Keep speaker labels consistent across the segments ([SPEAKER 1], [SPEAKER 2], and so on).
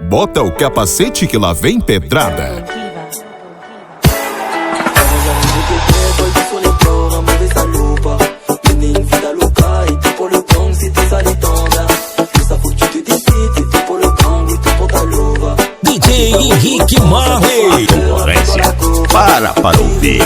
[SPEAKER 1] Bota o capacete que lá vem pedrada.
[SPEAKER 2] DJ Henrique Marley.
[SPEAKER 3] Concorrência, para ouvir.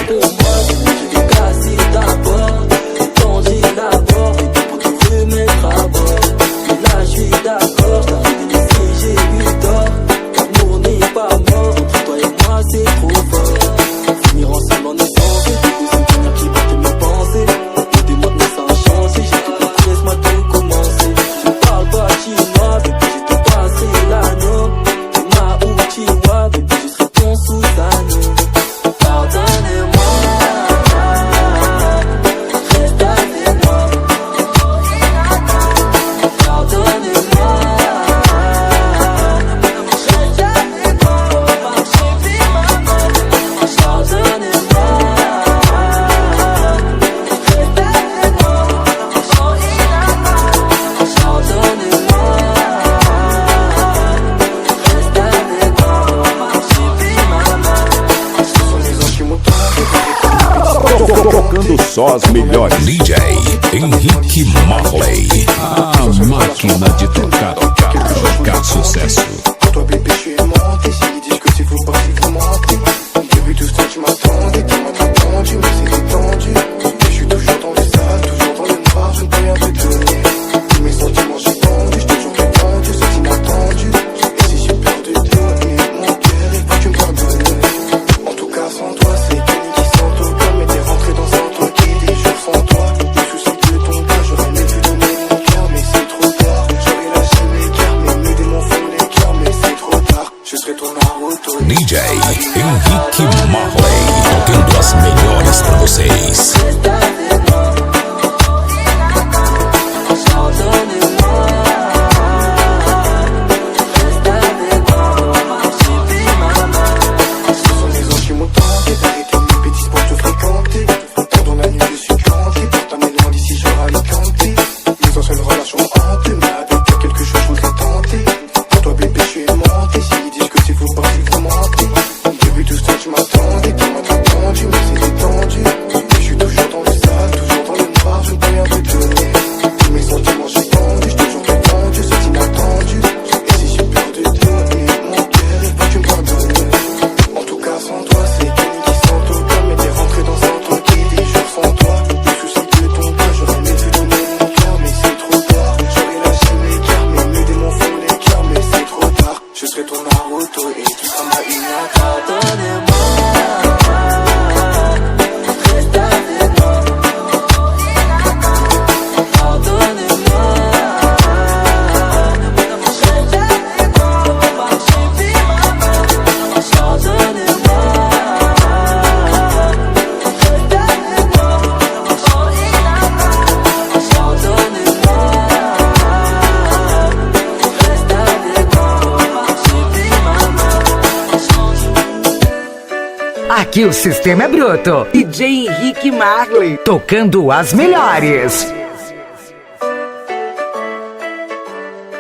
[SPEAKER 1] Tocando só as melhores.
[SPEAKER 2] DJ Henrique Marley. A máquina de tocar sucesso. DJ Henrique Marley, tocando as melhores pra vocês.
[SPEAKER 4] Aqui o sistema é bruto. DJ Henrique Marley, tocando as melhores.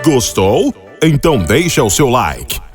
[SPEAKER 1] Gostou? Então deixa o seu like.